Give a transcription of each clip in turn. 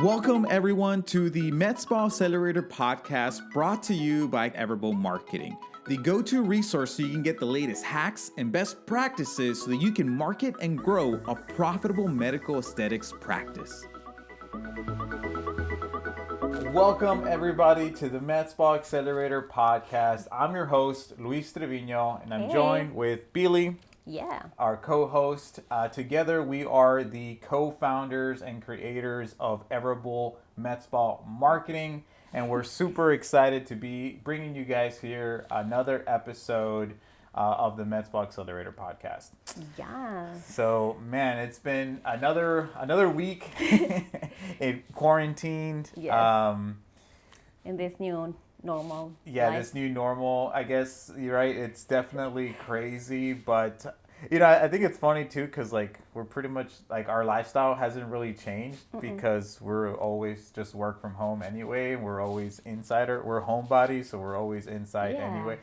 Welcome, everyone, to the MedSpa Accelerator podcast brought to you by Everbo Marketing, the go-to resource so you can get the latest hacks and best practices so that you can market and grow a profitable medical aesthetics practice. Welcome, everybody, to the MedSpa Accelerator podcast. I'm your host, Luis Trevino, and I'm joined with Billy. Yeah. Our co-host. Together, we are the co-founders and creators of Everbo MedSpa Marketing, and we're super excited to be bringing you guys here another episode of the MedSpa Accelerator podcast. Yeah. So, man, it's been another week in quarantined. Yes. In this new normal. Yeah, life. this new normal, I guess you're right. It's definitely crazy, but I think it's funny too because like we're pretty much like our lifestyle hasn't really changed because we're always just work from home anyway. We're always we're homebodies, so we're always inside anyway.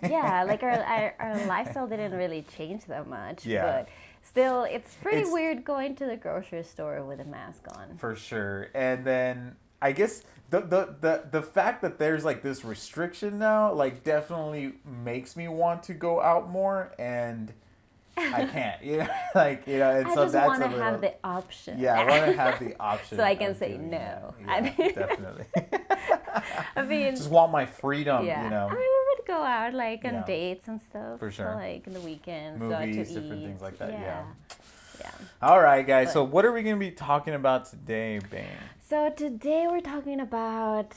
Yeah, like our lifestyle didn't really change that much. Yeah. But still, it's pretty weird going to the grocery store with a mask on. For sure. And then I guess the fact that there's like this restriction now like definitely makes me want to go out more, and I can't, and I so just that's want to have the option. Yeah, I want to have the option so I can say no. Yeah, definitely. I mean, just want my freedom, I mean, we would go out like on dates and stuff. For sure. So, like in the weekends, movies, go out to different eat. things like that. Yeah. Yeah. All right, guys. So what are we going to be talking about today, Bane? So today we're talking about,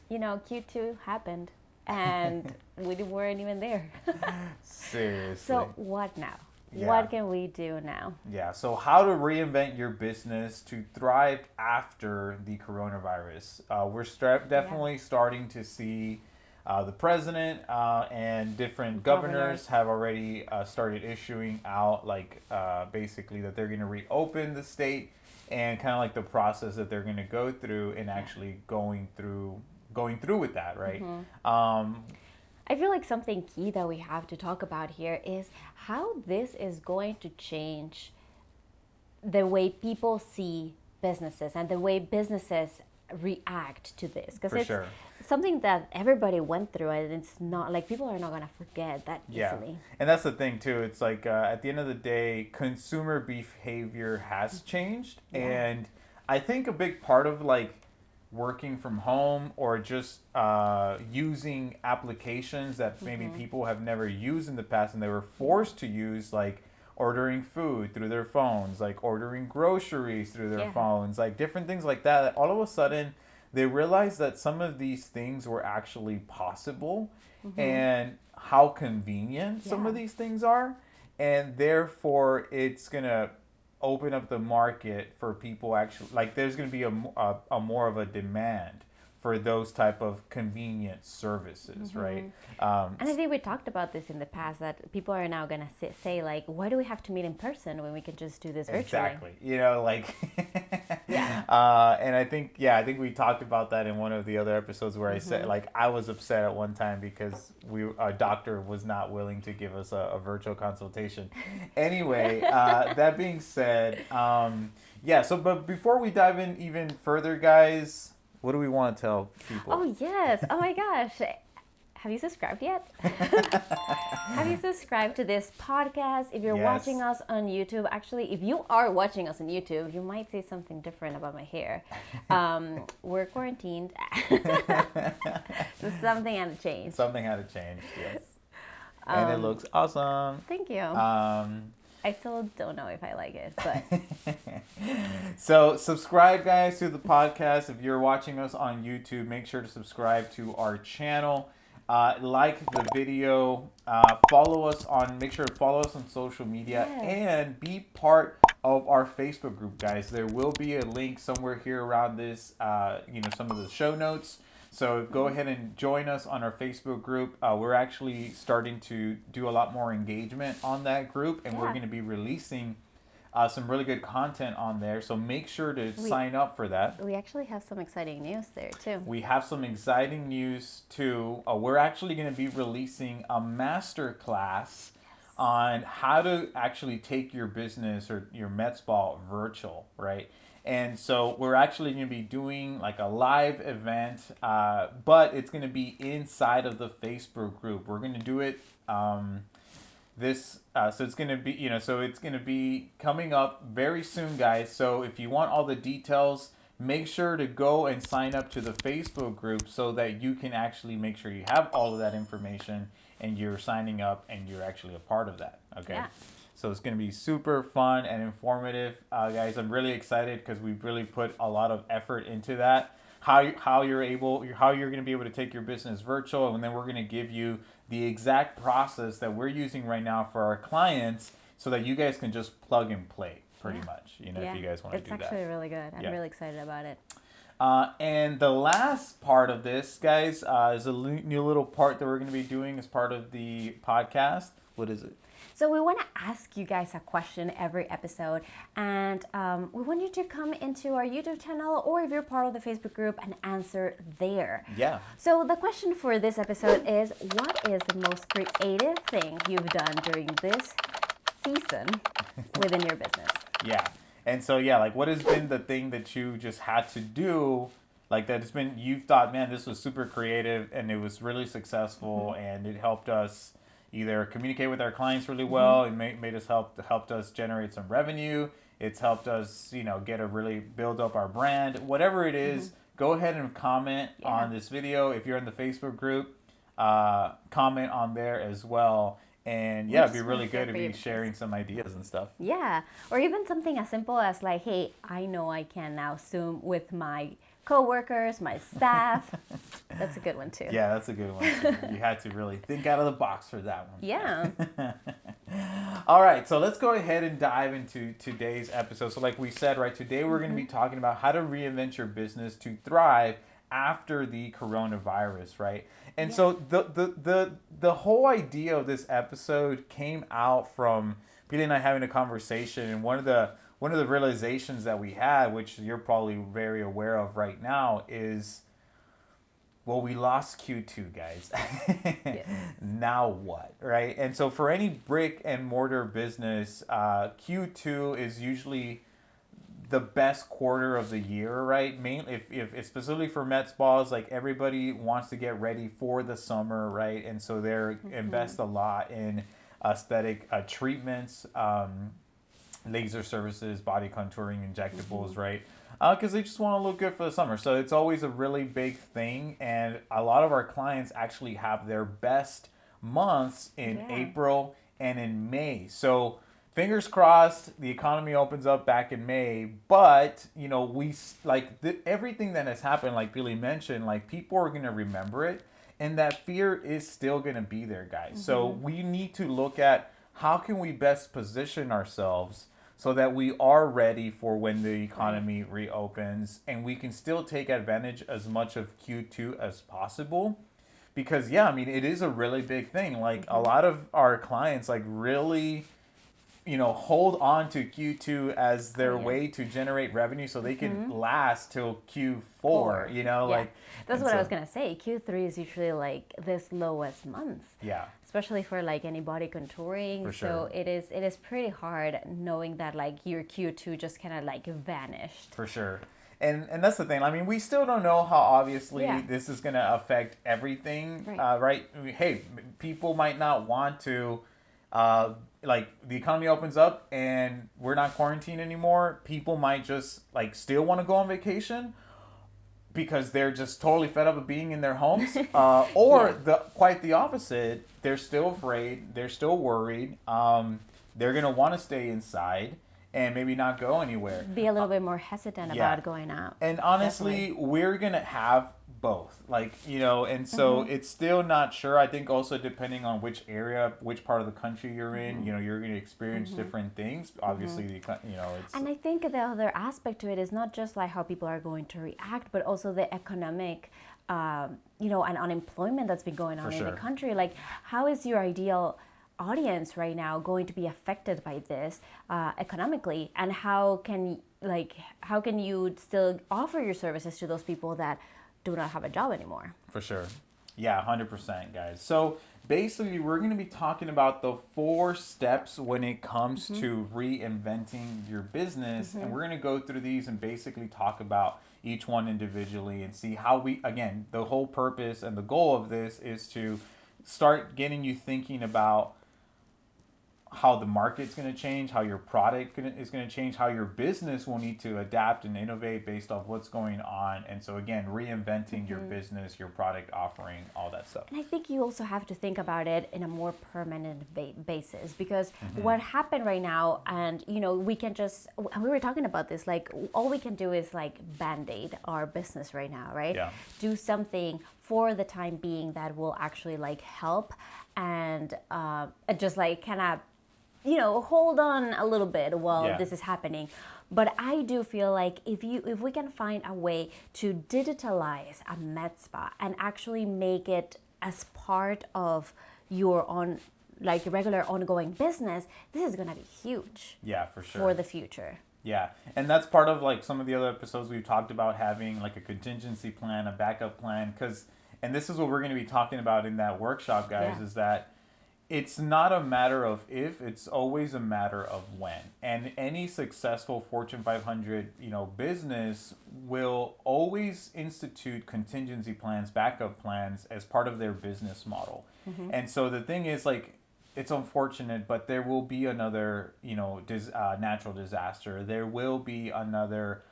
Q2 happened and we weren't even there. Seriously. So what now? Yeah. What can we do now? Yeah, so how to reinvent your business to thrive after the coronavirus. We're definitely starting to see the president and different governors have already started issuing out basically that they're going to reopen the state and kind of like the process that they're going to go through and actually going through with that, right? I feel like something key that we have to talk about here is how this is going to change the way people see businesses and the way businesses react to this, because it's something that everybody went through, and it's not like people are not going to forget that easily. And that's the thing too. It's like at the end of the day, consumer behavior has changed, and I think a big part of like working from home or just using applications that maybe people have never used in the past and they were forced to use, like ordering food through their phones, like ordering groceries through their phones, like different things like that. All of a sudden, they realized that some of these things were actually possible and how convenient some of these things are. And therefore, it's going to open up the market for people actually, like there's going to be a more of a demand for those type of convenient services, right? And I think we talked about this in the past, that people are now going to say like, why do we have to meet in person when we can just do this virtually? Exactly. And I think we talked about that in one of the other episodes where I said like I was upset at one time because a doctor was not willing to give us a virtual consultation. Anyway, that being said, but before we dive in even further, guys, what do we want to tell people? Oh, yes. Oh, my gosh. Have you subscribed yet? Have you subscribed to this podcast? If you're watching us on YouTube, actually, if you are watching us on YouTube, you might see something different about my hair. We're quarantined. So something had to change. Something had to change, yes. And it looks awesome. Thank you. I still don't know if I like it, but. So subscribe, guys, to the podcast. If you're watching us on YouTube, make sure to subscribe to our channel. Like the video. Make sure to follow us on social media and be part of our Facebook group, guys. There will be a link somewhere here around this, some of the show notes. So go ahead and join us on our Facebook group. We're actually starting to do a lot more engagement on that group, and we're going to be releasing some really good content on there. So make sure to sign up for that. We actually have some exciting news there too. We have some exciting news too. We're actually going to be releasing a master class on how to actually take your business or your MedSpa virtual, right? And so we're actually going to be doing like a live event, but it's going to be inside of the Facebook group. We're going to do it so it's going to be, so it's going to be coming up very soon, guys. So if you want all the details, make sure to go and sign up to the Facebook group so that you can actually make sure you have all of that information and you're signing up and you're actually a part of that. Okay. Yeah. So it's going to be super fun and informative, guys. I'm really excited because we've really put a lot of effort into that. How you're going to be able to take your business virtual, and then we're going to give you the exact process that we're using right now for our clients, so that you guys can just plug and play, pretty much. If you guys want to do that. It's actually really good. I'm really excited about it. And the last part of this, guys, is a new little part that we're going to be doing as part of the podcast. What is it? So we want to ask you guys a question every episode, and we want you to come into our YouTube channel, or if you're part of the Facebook group, and answer there. Yeah. So the question for this episode is, what is the most creative thing you've done during this season within your business? Yeah. And so, like, what has been the thing that you just had to do, like, that it's been, you've thought, man, this was super creative, and it was really successful, and it helped us either communicate with our clients really well, and made us helped us generate some revenue. It's helped us, build up our brand. Whatever it is, go ahead and comment on this video. If you're in the Facebook group, comment on there as well. And it'd be really good if you're sharing some ideas and stuff. Yeah, or even something as simple as like, hey, I know I can now Zoom with my coworkers, my staff. That's a good one too. Yeah, that's a good one too. You had to really think out of the box for that one. Yeah. All right, so let's go ahead and dive into today's episode. So like we said, right, today we're going to be talking about how to reinvent your business to thrive after the coronavirus, right? And so the whole idea of this episode came out from Peter and I having a conversation, and one of the realizations that we had, which you're probably very aware of right now, is, well, we lost Q2, guys. Yes. Now what, right? And so for any brick and mortar business, Q2 is usually the best quarter of the year, right? Mainly, if specifically for med spas, like everybody wants to get ready for the summer, right? And so they're invest a lot in aesthetic treatments, laser services, body contouring, injectables, right? Because they just want to look good for the summer. So it's always a really big thing, and a lot of our clients actually have their best months in April and in May. So fingers crossed, the economy opens up back in May, but we everything that has happened, like Billy mentioned, like people are gonna remember it, and that fear is still gonna be there, guys. So we need to look at how can we best position ourselves so that we are ready for when the economy reopens, and we can still take advantage as much of Q2 as possible. Because it is a really big thing. Like a lot of our clients like really hold on to Q2 as their way to generate revenue so they can last till Q4, like. That's what I was going to say. Q3 is usually like this lowest month. Yeah. Especially for like any body contouring. For sure. So it is pretty hard knowing that like your Q2 just kind of like vanished. For sure. And that's the thing. I mean, we still don't know how obviously this is going to affect everything, right? Hey, people might not want to, like the economy opens up and we're not quarantined anymore. People might just like still want to go on vacation because they're just totally fed up of being in their homes, or quite the opposite. They're still afraid. They're still worried. They're going to want to stay inside and maybe not go anywhere. Be a little bit more hesitant about going out. And honestly, we're going to have both, like, and so it's still not sure. I think also depending on which area, which part of the country you're in, you're going to experience different things. Obviously, it's. And I think the other aspect to it is not just like how people are going to react, but also the economic, and unemployment that's been going on in the country. Like, how is your ideal audience right now going to be affected by this economically, and how can you still offer your services to those people that do not have a job anymore? For sure. Yeah, 100%, guys. So basically we're going to be talking about the 4 steps when it comes to reinventing your business, and we're going to go through these and basically talk about each one individually and see how we, again, the whole purpose and the goal of this is to start getting you thinking about how the market's going to change, how your product is going to change, how your business will need to adapt and innovate based off what's going on. And so again, reinventing your business, your product offering, all that stuff. And I think you also have to think about it in a more permanent basis, because what happened right now, and we can just, we were talking about this, like all we can do is like band-aid our business right now, right? Yeah. Do something for the time being that will actually like help and just like kind of hold on a little bit while this is happening. But I do feel like if we can find a way to digitalize a MedSpa and actually make it as part of your own like regular ongoing business, this is gonna be huge. Yeah, for sure. For the future. Yeah, and that's part of like some of the other episodes we've talked about, having like a contingency plan, a backup plan, and this is what we're going to be talking about in that workshop, guys, is that it's not a matter of if, it's always a matter of when. And any successful Fortune 500, business will always institute contingency plans, backup plans as part of their business model. And so the thing is, like, it's unfortunate, but there will be another, natural disaster. There will be another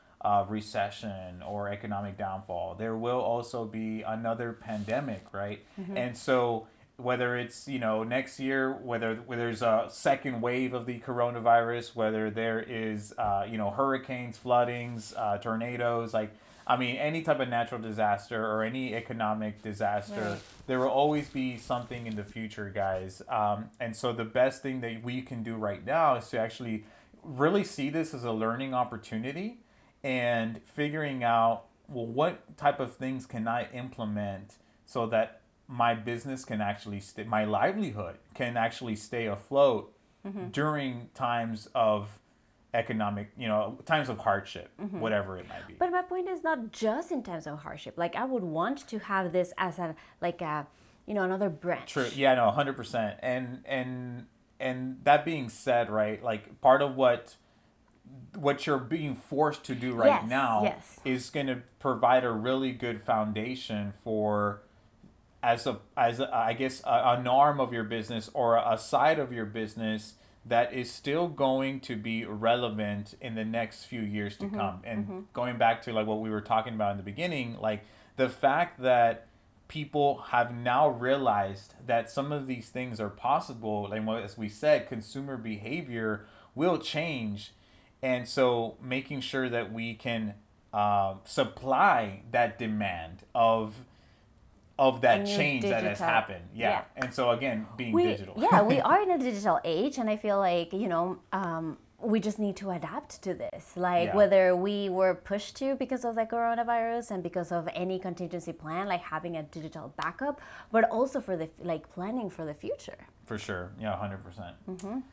recession or economic downfall. There will also be another pandemic, right? And so whether it's next year, whether there's a second wave of the coronavirus, whether there is hurricanes, floodings, tornadoes, any type of natural disaster or any economic disaster, there will always be something in the future, guys. And so the best thing that we can do right now is to actually really see this as a learning opportunity and figuring out, well, what type of things can I implement so that my business can actually my livelihood can actually stay afloat during times of economic, times of hardship, whatever it might be. But my point is not just in times of hardship. Like, I would want to have this as another branch. True. Yeah, no, 100%. And that being said, right, like part of what you're being forced to do right now is going to provide a really good foundation for as I guess an arm of your business or a side of your business that is still going to be relevant in the next few years to come. And going back to like what we were talking about in the beginning, like the fact that people have now realized that some of these things are possible, and as we said, consumer behavior will change. And so making sure that we can supply that demand of that change that has happened. Yeah. And so again, being digital. We are in a digital age, and I feel like, we just need to adapt to this. Like whether we were pushed to because of the coronavirus and because of any contingency plan, like having a digital backup, but also for the planning for the future. For sure. Yeah, 100%.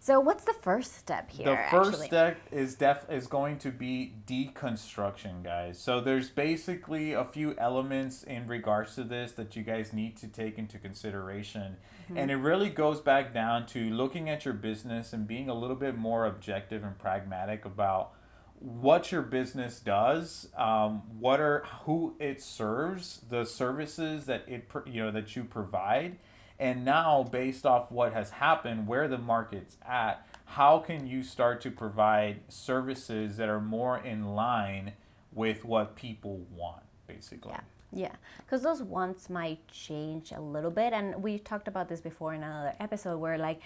So what's the first step here? The first step is going to be deconstruction, guys. So there's basically a few elements in regards to this that you guys need to take into consideration. And it really goes back down to looking at your business and being a little bit more objective and pragmatic about what your business does, who it serves, the services that that you provide. And now, based off what has happened, where the market's at, how can you start to provide services that are more in line with what people want, basically? Yeah, because those wants might change a little bit. And we talked about this before in another episode where like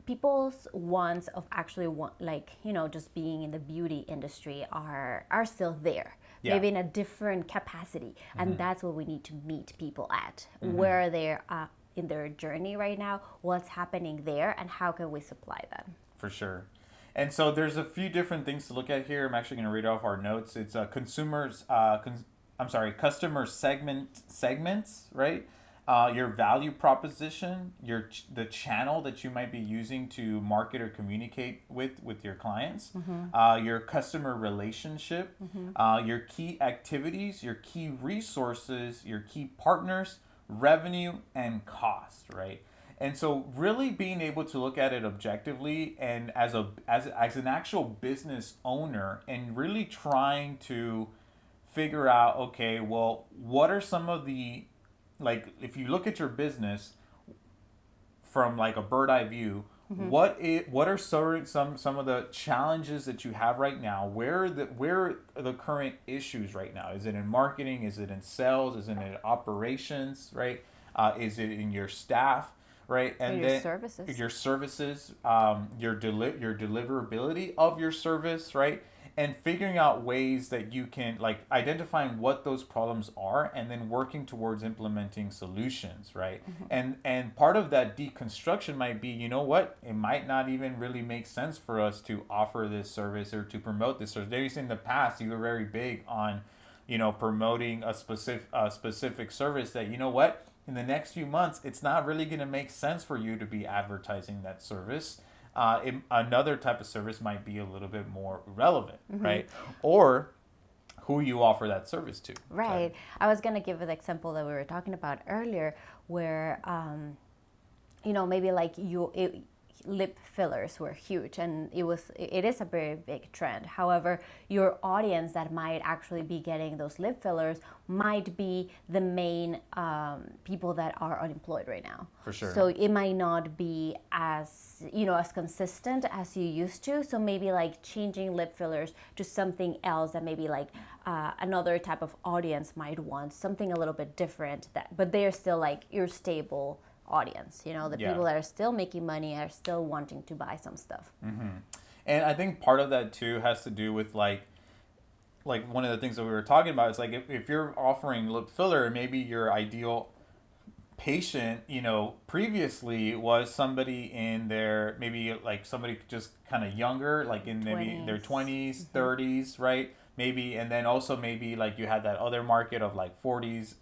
people's wants of actually just being in the beauty industry are still there. Maybe in a different capacity. And that's what we need to meet people at, where they're in their journey right now, what's happening there, and how can we supply them? For sure. And so there's a few different things to look at here. I'm actually going to read off our notes. It's customer segments, right? Your value proposition, the channel that you might be using to market or communicate with your clients, your customer relationship, your key activities, your key resources, your key partners, revenue and cost, right? And so really being able to look at it objectively and as an actual business owner and really trying to figure out, okay, well, what are some of the, like, if you look at your business from like a bird eye view, what are some of the challenges that you have right now? Where are the current issues right now? Is it in marketing? Is it in sales? Is it in operations? Right? Is it in your staff? Right? Or And your then services. your services, your deliverability of your service, right? And figuring out ways that you can, like, identifying what those problems are and then working towards implementing solutions, right? And part of that deconstruction might be, you know what, it might not even really make sense for us to offer this service or to promote this service. Maybe in the past you were very big on, promoting a specific service that, you know what, in the next few months it's not really going to make sense for you to be advertising that service. Another type of service might be a little bit more relevant, right? Or who you offer that service to. Right. I was going to give an example that we were talking about earlier where, maybe like lip fillers were huge and it is a very big trend. However, your audience that might actually be getting those lip fillers might be the main people that are unemployed right now. For sure. So it might not be as as consistent as you used to. So maybe like changing lip fillers to something else that maybe like another type of audience might want, something a little bit different, but they're still like your stable audience, the people that are still making money are still wanting to buy some stuff. And I think part of that too has to do with like one of the things that we were talking about is like if you're offering lip filler, maybe your ideal patient, previously was somebody in their, maybe like somebody just kind of younger, like in maybe their 20s, 30s, right? Maybe, and then also maybe like you had that other market of like 40s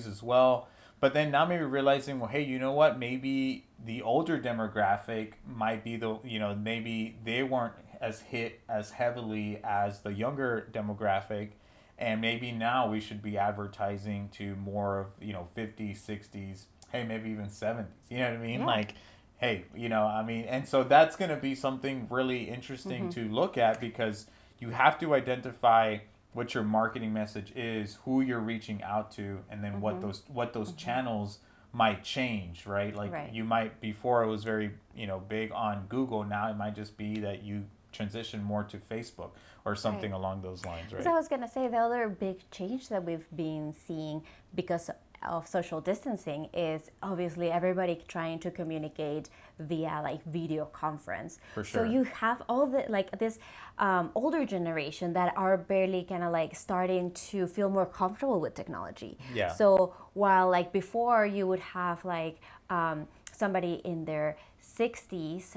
as well. But then now maybe realizing, well, hey, you know what? Maybe the older demographic might be maybe they weren't as hit as heavily as the younger demographic. And maybe now we should be advertising to more of, 50s, 60s, hey, maybe even 70s. You know what I mean? Yeah. Like, hey, and so that's going to be something really interesting to look at because you have to identify what your marketing message is, who you're reaching out to, and then what those channels might change, right? Like you might, before it was very, big on Google, now it might just be that you transition more to Facebook or something along those lines, right? So I was going to say the other big change that we've been seeing because of social distancing is obviously everybody trying to communicate via like video conference. For sure. So you have all the like this older generation that are barely kind of like starting to feel more comfortable with technology. Yeah. So while like before you would have like somebody in their 60s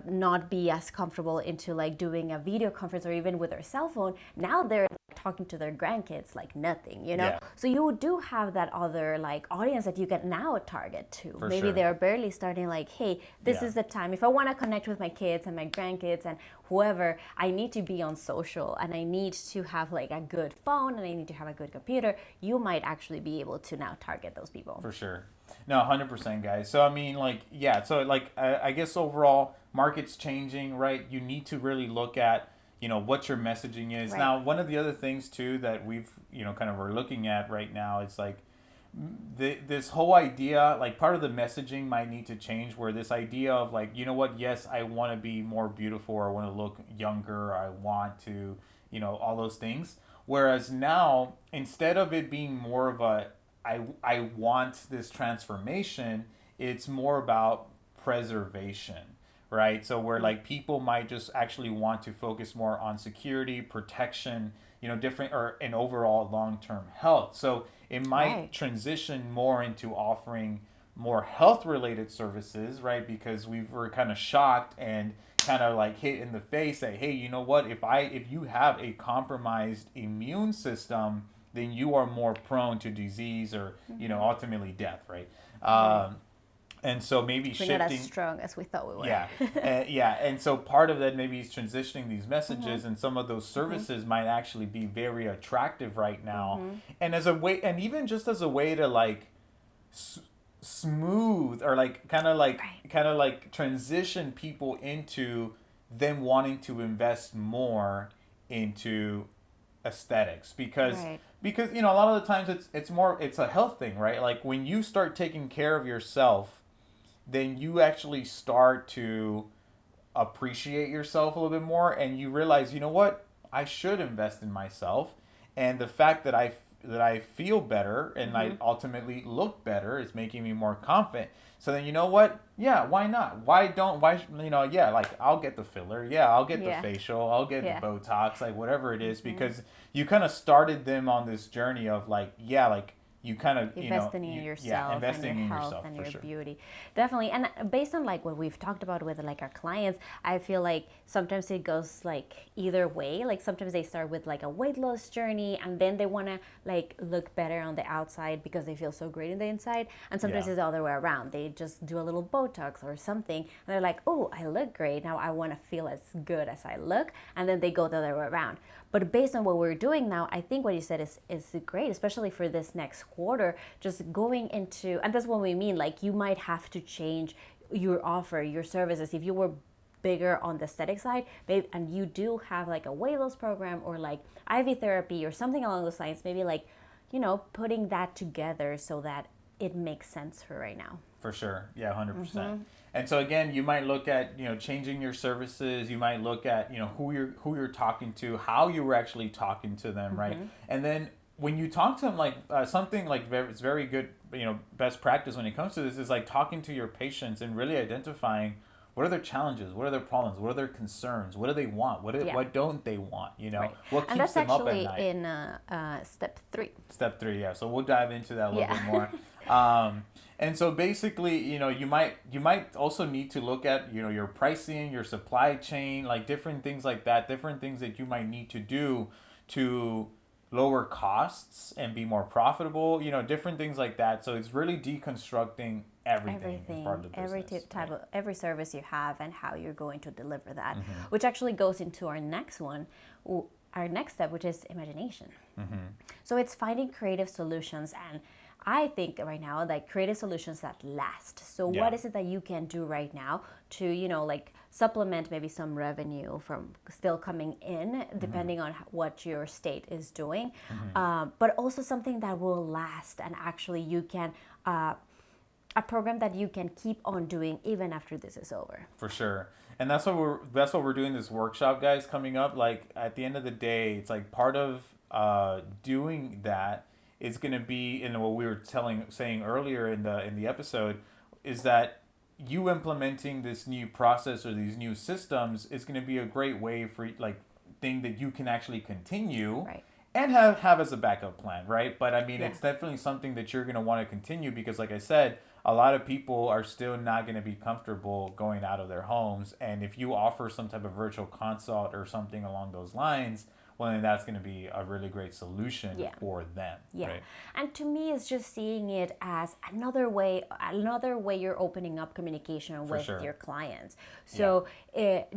not be as comfortable into like doing a video conference or even with their cell phone, now they're talking to their grandkids like nothing, Yeah. So you do have that other like audience that you can now target to. For Maybe sure. they're barely starting like, hey, this is the time. If I want to connect with my kids and my grandkids and whoever, I need to be on social and I need to have like a good phone and I need to have a good computer. You might actually be able to now target those people. For sure. No, 100%, guys. So, I mean, like, yeah. So, like, I guess overall, market's changing, right? You need to really look at, what your messaging is. Right. Now, one of the other things, too, that we've, kind of are looking at right now is, like, this whole idea, like, part of the messaging might need to change where this idea of, like, you know what, yes, I want to be more beautiful or I want to look younger or I want to, all those things. Whereas now, instead of it being more of a, I want this transformation, it's more about preservation, right? So where like people might just actually want to focus more on security, protection, different or an overall long-term health. So it might transition more into offering more health-related services, right? Because we were kind of shocked and kind of like hit in the face that, hey, you know what? If you have a compromised immune system, then you are more prone to disease or, ultimately death, right? And so maybe We're shifting. not as strong as we thought we were. Yeah, and so part of that maybe is transitioning these messages, and some of those services might actually be very attractive right now, and as a way, and even just as a way to like s- smooth or like Right. kind of like transition people into them wanting to invest more into aesthetics Right. because you know a lot of the times it's more it's a health thing, right? Like when you start taking care of yourself, then you actually start to appreciate yourself a little bit more and you realize, you know what, I should invest in myself. And the fact that I feel better and I Mm-hmm. ultimately look better is making me more confident. So then you know what, yeah, why not, why you know, yeah, like I'll get the filler, yeah, I'll get the Yeah. facial, I'll get the Yeah. Botox, like whatever it is, Mm-hmm. because you kind of started them on this journey of like, yeah, like you kind of, you know, Investing in yeah, yourself and your investing in health yourself and for your sure. beauty, definitely. And based on like what we've talked about with like our clients, I feel like sometimes it goes like either way. Like sometimes they start with like a weight loss journey and then they want to like look better on the outside because they feel so great in the inside, and sometimes Yeah, it's the other way around. They just do a little Botox or something and they're like, oh, I look great now, I want to feel as good as I look, and then they go the other way around. But based on what we're doing now, I think what you said is great, especially for this next quarter. Just going into, and that's what we mean, like you might have to change your offer, your services. If you were bigger on the aesthetic side, maybe, and you do have like a weight loss program or like IV therapy or something along those lines, maybe like, you know, putting that together so that it makes sense for right now. for sure. Yeah, 100%. And so again, you might look at, you know, changing your services. You might look at, you know, who you're talking to, how you were actually talking to them, right? And then when you talk to them, like something like it's very good, you know, best practice when it comes to this is like talking to your patients and really identifying what are their challenges, what are their problems, what are their concerns, what do they want, Yeah, what don't they want, you know, right. what And keeps that's them up at actually night. in step 3. Step three, yeah. So we'll dive into that a little Yeah. bit more. And so basically, you know, you might also need to look at, you know, your pricing, your supply chain, like different things like that, different things that you might need to do to lower costs and be more profitable, you know, different things like that. So it's really deconstructing everything as part Everything, of the every business, type right? of every service you have and how you're going to deliver that, Mm-hmm. which actually goes into our next one, our next step, which is imagination. Mm-hmm. So it's finding creative solutions, and I think right now like creative solutions that last. So Yeah. what is it that you can do right now to, you know, like supplement maybe some revenue from still coming in, Mm-hmm. depending on what your state is doing, Mm-hmm. but also something that will last and actually you can. A program that you can keep on doing even after this is over. For sure. And that's what we're doing this workshop, guys, coming up. Like at the end of the day, it's like part of doing that is going to be, in what we were saying earlier in the episode, is that you implementing this new process or these new systems is going to be a great way for like thing that you can actually continue Right. and have as a backup plan, right? But I mean, Yeah. it's definitely something that you're going to want to continue because, like I said, a lot of people are still not going to be comfortable going out of their homes. And if you offer some type of virtual consult or something along those lines, well, then that's going to be a really great solution Yeah. for them, Yeah. right? And to me it's just seeing it as another way you're opening up communication For with sure. your clients. Yeah. So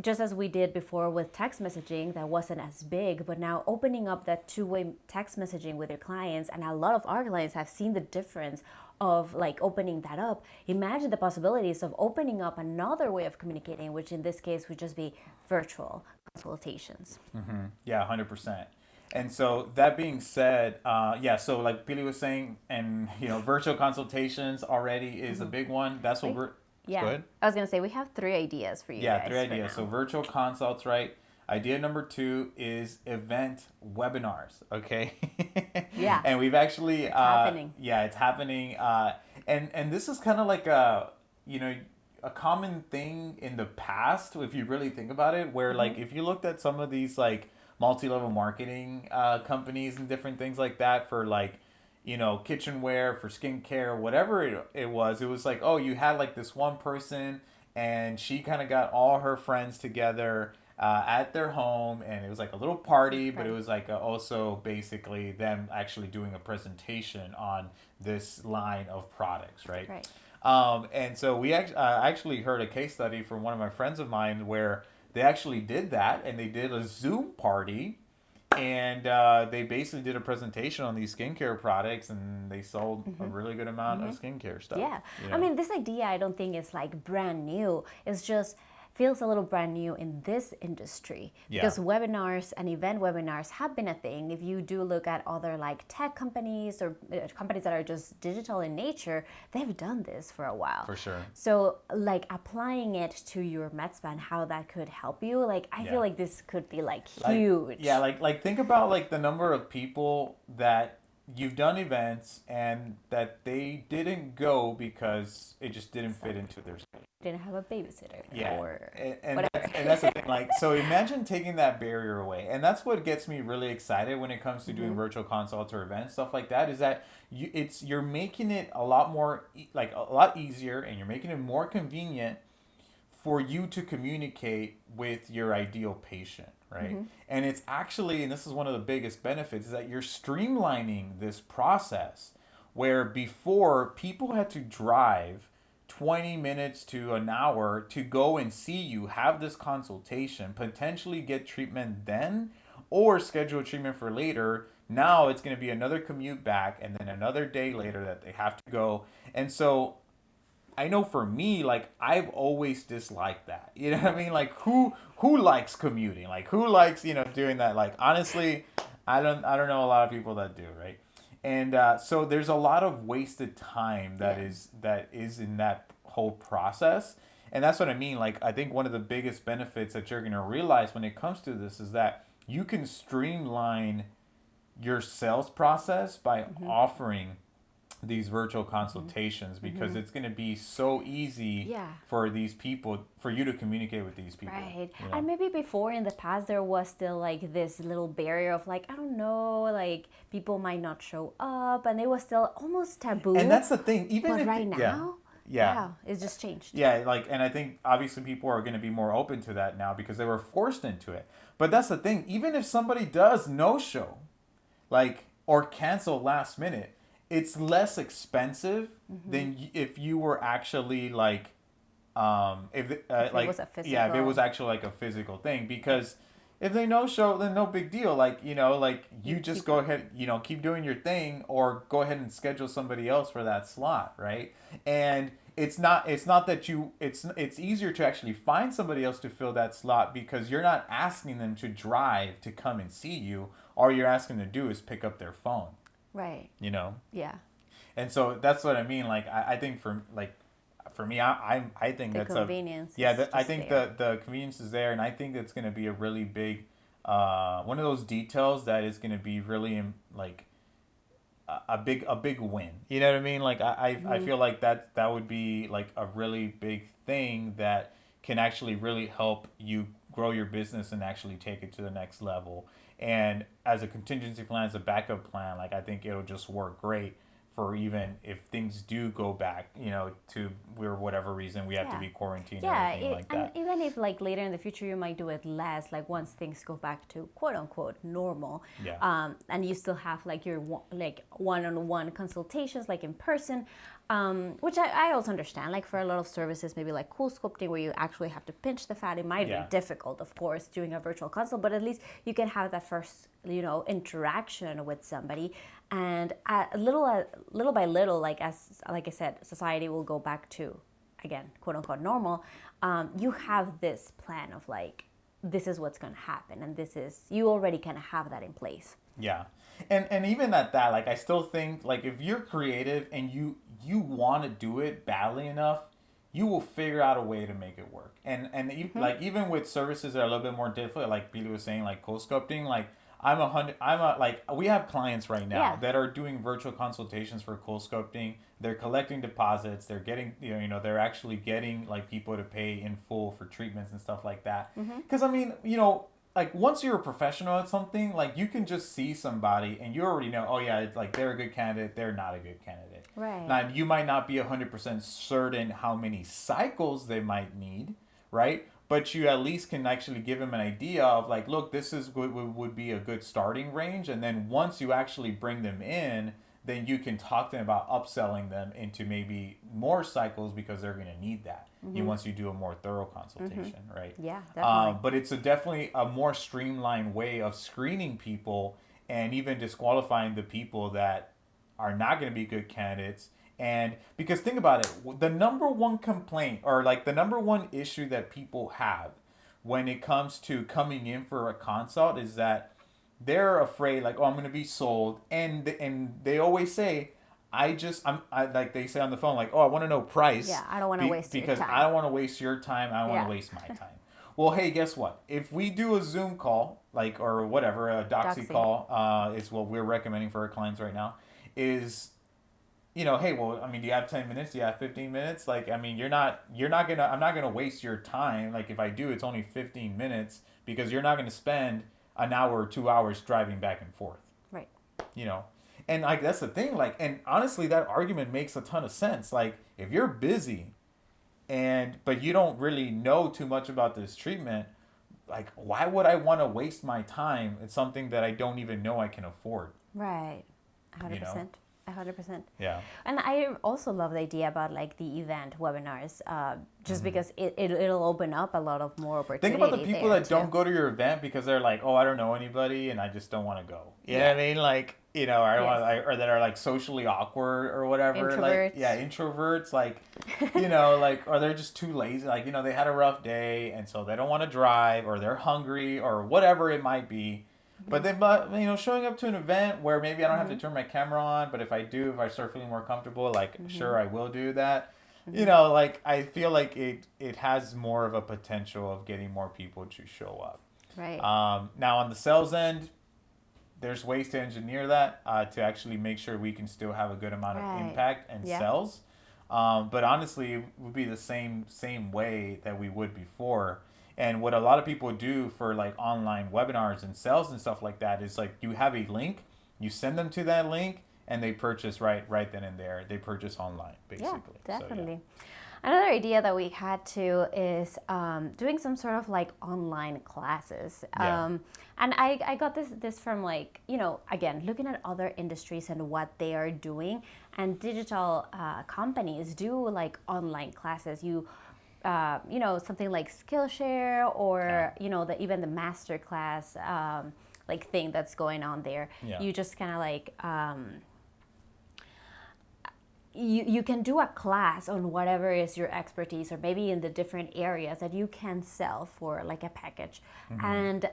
just as we did before with text messaging, that wasn't as big, but now opening up that two-way text messaging with your clients, and a lot of our clients have seen the difference of like opening that up. Imagine the possibilities of opening up another way of communicating, which in this case would just be virtual consultations. Yeah, 100%. And so that being said, yeah, so like Pili was saying, and you know, virtual consultations already is a big one. That's what We, we're. Go yeah, ahead. I was gonna say we have 3 ideas for you Yeah, three guys for ideas. So now. virtual consults, right? Idea number two is event webinars. Okay, Yeah, and we've actually, it's happening. yeah, it's happening. And this is kind of like a, you know, a common thing in the past if you really think about it. Where like if you looked at some of these like multi-level marketing companies and different things like that for like, you know, kitchenware, for skincare, whatever it was like, oh, you had like this one person and she kind of got all her friends together at their home, and it was like a little party, but it Right, was like also basically them actually doing a presentation on this line of products, right? right. And so we actually heard a case study from one of my friends of mine where they actually did that and they did a Zoom party and they basically did a presentation on these skincare products, and they sold a really good amount of skincare stuff. Yeah. You I know? mean, this idea I don't think is like brand new. It's just feels a little brand new in this industry Yeah. because webinars and event webinars have been a thing. If you do look at other like tech companies or companies that are just digital in nature, they've done this for a while. For sure. So like applying it to your MedSpa and how that could help you, like I feel like this could be like huge. Like think about like the number of people that you've done events and that they didn't go because it just didn't fit into their schedule. Didn't have a babysitter. Yeah, Or and that's the thing. Like, so imagine taking that barrier away, and that's what gets me really excited when it comes to doing virtual consults or events, stuff like that. Is that you're making it a lot more like a lot easier, and you're making it more convenient for you to communicate with your ideal patient, right? And it's actually, and this is one of the biggest benefits, is that you're streamlining this process where before people had to drive 20 minutes to an hour to go and see you, have this consultation, potentially get treatment then, or schedule treatment for later. Now it's going to be another commute back and then another day later that they have to go. And so I know for me, like I've always disliked that. You know what I mean? Like who likes commuting? Like who likes, doing that? Like honestly, I don't know a lot of people that do, right? And so there's a lot of wasted time that is in that whole process. And that's what I mean. Like I think one of the biggest benefits that you're going to realize when it comes to this is that you can streamline your sales process by offering these virtual consultations because it's going to be so easy for these people, for you to communicate with these people. Right. And maybe before in the past there was still like this little barrier of like, I don't know, like people might not show up and it was still almost taboo. And that's the thing. Even but if right now, it's just changed. Yeah, like, and I think obviously people are going to be more open to that now because they were forced into it. But that's the thing. Even if somebody does no show, like, or cancel last minute, it's less expensive than if you were actually like, if it was a physical. If it was actually like a physical thing. Because if they no show, then no big deal. Like you just go ahead, keep doing your thing, or go ahead and schedule somebody else for that slot, right? And it's not that it's easier to actually find somebody else to fill that slot because you're not asking them to drive to come and see you. All you're asking them to do is pick up their phone. Right. Yeah. And so that's what I mean. Like I think for me, I think the that's convenience. I think the convenience is there, and I think that's going to be a really big one of those details that is going to be really like a big win. You know what I mean? Like I feel like that would be like a really big thing that can actually really help you grow your business and actually take it to the next level. And as a contingency plan, as a backup plan, like I think it'll just work great for even if things do go back, to whatever reason we have to be quarantined or anything like that. And even if like later in the future you might do it less, like once things go back to quote unquote normal, and you still have like your one-on-one consultations like in person, which I also understand. Like for a lot of services, maybe like CoolSculpting, where you actually have to pinch the fat, it might be difficult, of course, doing a virtual consult, but at least you can have that first, interaction with somebody. And little by little, like I said, society will go back to, again, quote unquote normal. You have this plan of like, this is what's going to happen, and you already kind of have that in place. Yeah. And even at that, like I still think like if you're creative and you want to do it badly enough, you will figure out a way to make it work. And like even with services that are a little bit more difficult, like Billy was saying, like CoolSculpting, like we have clients right now that are doing virtual consultations for CoolSculpting. They're collecting deposits. They're getting, they're actually getting like people to pay in full for treatments and stuff like that. Because I mean, like once you're a professional at something, like you can just see somebody and you already know, oh yeah, it's like they're a good candidate, they're not a good candidate. Right. Now you might not be 100% certain how many cycles they might need, right? But you at least can actually give them an idea of like, look, this is would be a good starting range. And then once you actually bring them in, then you can talk to them about upselling them into maybe more cycles because they're going to need that. he wants you to do a more thorough consultation, right? Yeah, definitely. But it's definitely a more streamlined way of screening people and even disqualifying the people that are not going to be good candidates. And because think about it, the number one complaint or like the number one issue that people have when it comes to coming in for a consult is that they're afraid, like, oh, I'm going to be sold. And they always say, like they say on the phone, like, oh, I want to know price. Yeah, I don't want to waste your because time. I don't want to waste your time. I don't want Yeah. to waste my time. Well, hey, guess what? If we do a Zoom call, like, or whatever, a Doxy Doxy. call, is what we're recommending for our clients right now, is, hey, well, I mean, do you have 10 minutes? Do you have 15 minutes? Like, I mean, I'm not gonna waste your time. Like, if I do, it's only 15 minutes because you're not gonna spend an hour or 2 hours driving back and forth. Right. You know, and like that's the thing. Like, and honestly, that argument makes a ton of sense. Like, if you're busy, but you don't really know too much about this treatment, like, why would I want to waste my time? It's something that I don't even know I can afford. Right. 100%. You know? 100%. Yeah. And I also love the idea about like the event webinars, just because it'll open up a lot of more opportunity. Think about the people there, that too. don't go to your event because they're like, oh, I don't know anybody and I just don't want to go. You know what I mean? Like, or that are like socially awkward or whatever. Introverts. Like, yeah, introverts. Like, like, or they're just too lazy. Like, they had a rough day and so they don't want to drive or they're hungry or whatever it might be. But then, showing up to an event where maybe I don't have to turn my camera on, but if I start feeling more comfortable, like, sure, I will do that. Like, I feel like it has more of a potential of getting more people to show up. Right. Now, on the sales end, there's ways to engineer that to actually make sure we can still have a good amount of impact and sales. But honestly, it would be the same way that we would before. And what a lot of people do for like online webinars and sales and stuff like that is like you have a link, you send them to that link, and they purchase right then and there. They purchase online, basically. Yeah, definitely. So, Another idea that we had too is doing some sort of like online classes. And I got this from like, again, looking at other industries and what they are doing. And digital companies do like online classes. Something like Skillshare or, even the masterclass like thing that's going on there. Yeah. You just kind of like... You can do a class on whatever is your expertise or maybe in the different areas that you can sell for like a package. And,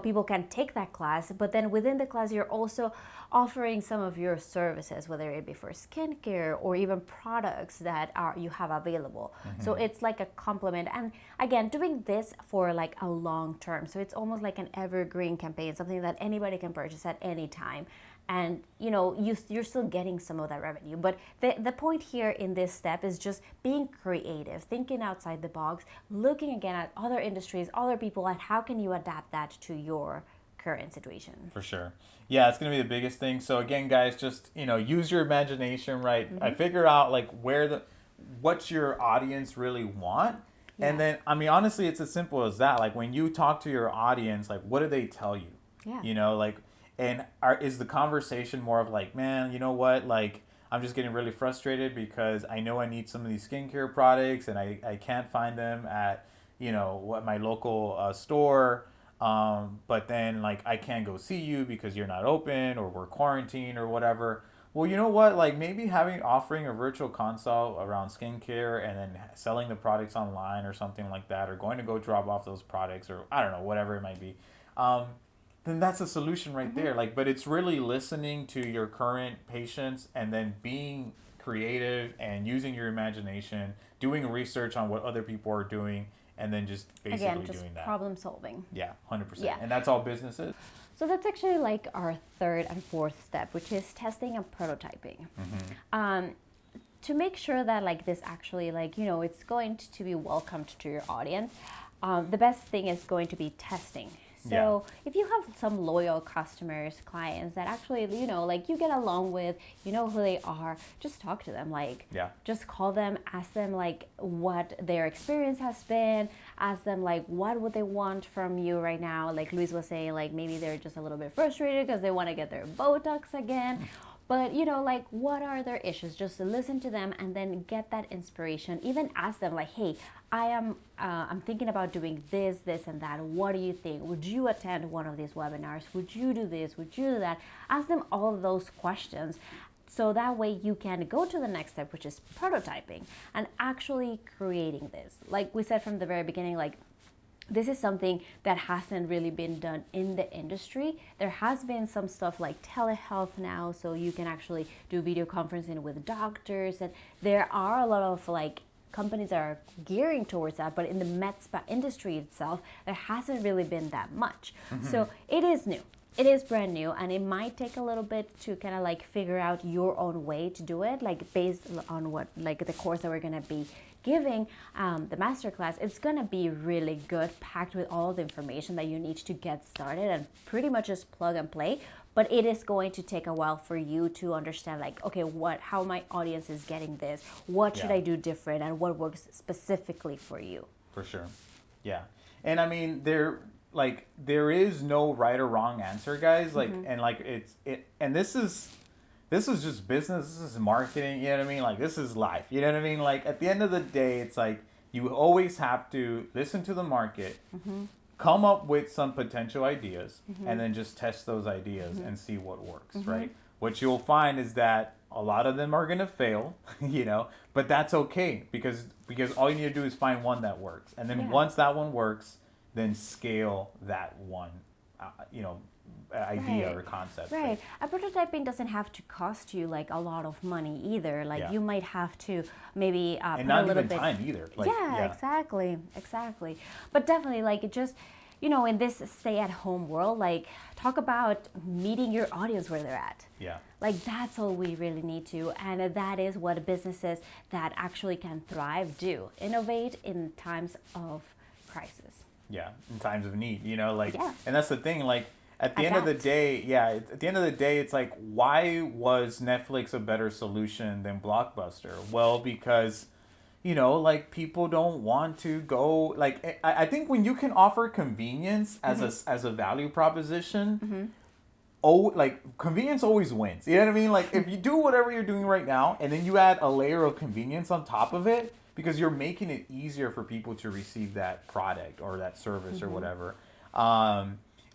people can take that class, but then within the class, you're also offering some of your services, whether it be for skincare or even products that you have available. So it's like a complement. And again, doing this for like a long term. So it's almost like an evergreen campaign, something that anybody can purchase at any time. And you're still getting some of that revenue. But the point here in this step is just being creative, thinking outside the box, looking again at other industries, other people, and how can you adapt that to your current situation. For sure. Yeah, it's going to be the biggest thing. So again, guys, just, use your imagination, right? I figure out like what your audience really want. Yeah. And then, I mean, honestly, it's as simple as that. Like when you talk to your audience, like what do they tell you? Yeah. And is the conversation more of like, man, you know what? Like, I'm just getting really frustrated because I know I need some of these skincare products and I can't find them at, my local store. But then like, I can't go see you because you're not open or we're quarantined or whatever. Well, you know what? Like maybe offering a virtual consult around skincare and then selling the products online or something like that, or going to go drop off those products or I don't know, whatever it might be. Then that's a solution right there. Like, but it's really listening to your current patients and then being creative and using your imagination, doing research on what other people are doing, and then just basically doing that. Problem solving. Yeah, 100%. Yeah. And that's all businesses. So that's actually like our third and fourth step, which is testing and prototyping. To make sure that like this actually it's going to be welcomed to your audience, the best thing is going to be testing. So if you have some loyal customers, clients that actually, you get along with, who they are, just talk to them. Just call them, ask them what their experience has been, ask them what would they want from you right now. Like Luis was saying, maybe they're just a little bit frustrated because they want to get their Botox again. But like, what are their issues? Just listen to them and then get that inspiration. Even ask them like, hey, I'm thinking about doing this and that. What do you think? Would you attend one of these webinars? Would you do this? Would you do that? Ask them all of those questions, so that way you can go to the next step, which is prototyping and actually creating this. Like we said from the very beginning, like, this is something that hasn't really been done in the industry. There has been some stuff like telehealth now, so you can actually do video conferencing with doctors, and there are a lot of like companies that are gearing towards that, but in the MedSpa industry itself, there hasn't really been that much. So it is new. It is brand new, and it might take a little bit to kind of like figure out your own way to do it, like based on what, like the course that we're going to be giving, the masterclass. It's going to be really good, packed with all the information that you need to get started, and pretty much just plug and play. But it is going to take a while for you to understand, like, okay, how my audience is getting this, what should I do different, and what works specifically for you. For sure. Yeah. And I mean, there is no right or wrong answer, guys. Like, and like and this is just business. This is marketing. You know what I mean? Like, this is life. You know what I mean? Like, at the end of the day, it's like you always have to listen to the market, come up with some potential ideas, and then just test those ideas and see what works, right? What you'll find is that a lot of them are going to fail, but that's okay, because all you need to do is find one that works. And then once that one works, then scale that one, idea or concept. Right. A prototyping doesn't have to cost you like a lot of money either. Like you might have to maybe and put not a little even bit time either. Like, exactly. But definitely, like, it just, in this stay-at-home world, like, talk about meeting your audience where they're at. Yeah. Like, that's all we really need to, and that is what businesses that actually can thrive do. Innovate in times of crisis. Yeah, in times of need, and that's the thing, like, at the end of the day, it's like, why was Netflix a better solution than Blockbuster? Well, because, like, people don't want to go, like, I think when you can offer convenience as a value proposition, like, convenience always wins. You know what I mean? Like, if you do whatever you're doing right now, and then you add a layer of convenience on top of it, because you're making it easier for people to receive that product or that service or whatever.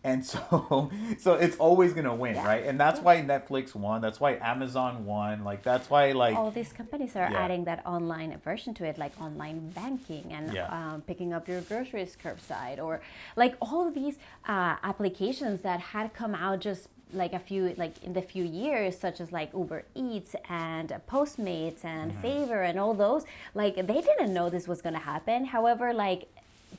And so it's always going to win, right? And that's why Netflix won. That's why Amazon won. Like, that's why, like, all these companies are adding that online version to it, like online banking and picking up your groceries curbside, or like all of these applications that had come out just like in the few years, such as like Uber Eats and Postmates and Favor and all those. Like, they didn't know this was going to happen. However, like,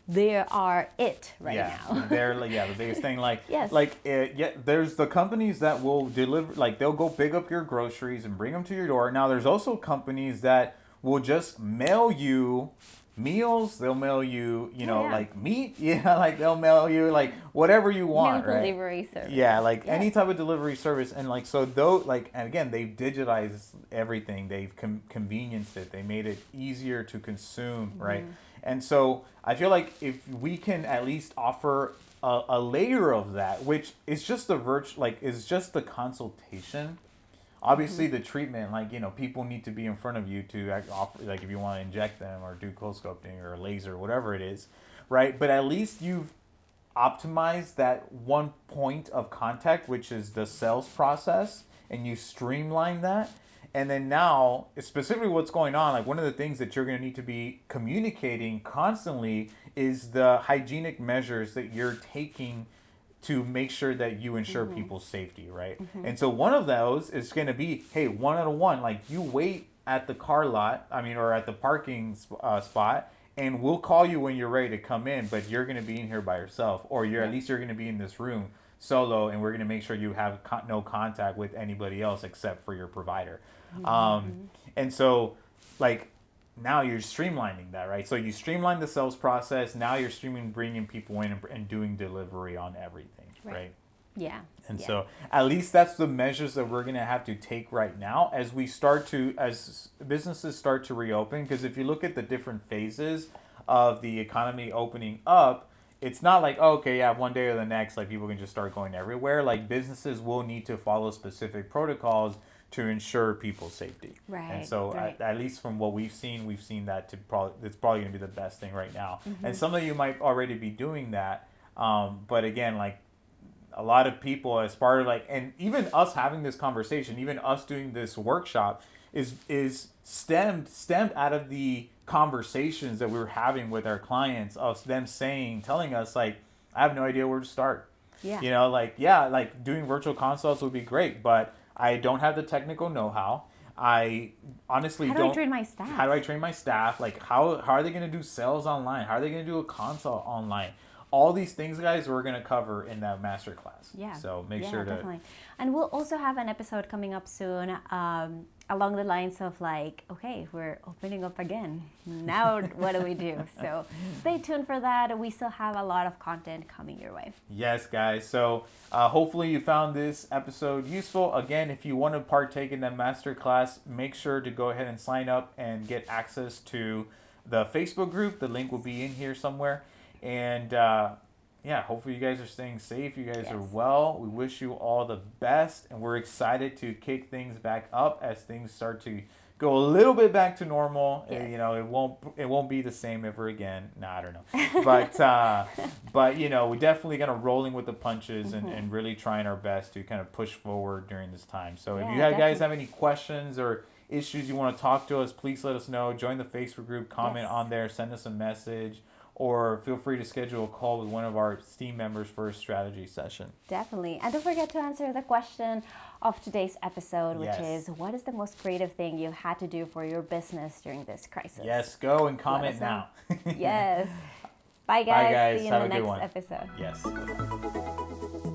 they are it right now. They're the biggest thing. Like, yes. There's the companies that will deliver, like, they'll go pick up your groceries and bring them to your door. Now, there's also companies that will just mail you meals. They'll mail you, like, meat. Like, they'll mail you, like, whatever you want, meal right? Delivery service. Like any type of delivery service. And like, so though, like, and again, they've digitized everything. They've convenienced it. They made it easier to consume, right? And so I feel like if we can at least offer a layer of that, which is just is just the consultation. Obviously, the treatment, like, people need to be in front of you to offer, like, if you want to inject them or do CoolSculpting or laser, whatever it is, right? But at least you've optimized that one point of contact, which is the sales process, and you streamline that. And then now, specifically what's going on, like, one of the things that you're going to need to be communicating constantly is the hygienic measures that you're taking to make sure that you ensure people's safety, right? And so one of those is going to be, hey, 1 out of 1, like, you wait at the car lot, or at the parking spot, and we'll call you when you're ready to come in, but you're going to be in here by yourself, or at least you're going to be in this room solo, and we're going to make sure you have no contact with anybody else except for your provider. And so, like, now you're streamlining that, right? So you streamline the sales process. Now you're bringing people in and doing delivery on everything, right? Yeah. And so at least that's the measures that we're going to have to take right now as businesses start to reopen. Because if you look at the different phases of the economy opening up, it's not like, one day or the next, like, people can just start going everywhere. Like, businesses will need to follow specific protocols to ensure people's safety. Right. And so right. at least from what we've seen that it's probably going to be the best thing right now. And some of you might already be doing that. But again, like a lot of people as part of like, and even us having this conversation, even us doing this workshop is stemmed out of the conversations that we were having with our clients, of them telling us like, I have no idea where to start. Yeah. You know, like, yeah, like doing virtual consults would be great, but I don't have the technical know-how. I honestly don't. How do I train my staff? How do I train my staff? Like, how are they going to do sales online? How are they going to do a consult online? All these things, guys, we're going to cover in that masterclass. Yeah. So make sure to. Definitely. And we'll also have an episode coming up soon along the lines of like, okay, we're opening up again. Now what do we do? So stay tuned for that. We still have a lot of content coming your way. Yes, guys. So hopefully you found this episode useful. Again, if you want to partake in that masterclass, make sure to go ahead and sign up and get access to the Facebook group. The link will be in here somewhere. And yeah, hopefully you guys are staying safe. You guys are well. We wish you all the best. And we're excited to kick things back up as things start to go a little bit back to normal. Yes. You know, it won't be the same ever again. Nah, I don't know. But you know, we're definitely gonna rolling with the punches and really trying our best to kind of push forward during this time. So if you guys have any questions or issues you want to talk to us, please let us know. Join the Facebook group, comment on there, send us a message, or feel free to schedule a call with one of our team members for a strategy session. Definitely. And don't forget to answer the question of today's episode, which is, what is the most creative thing you had to do for your business during this crisis? Yes, go and comment now. Yes. Bye, guys. Bye, guys. See you in Have the a good next one. episode. Yes.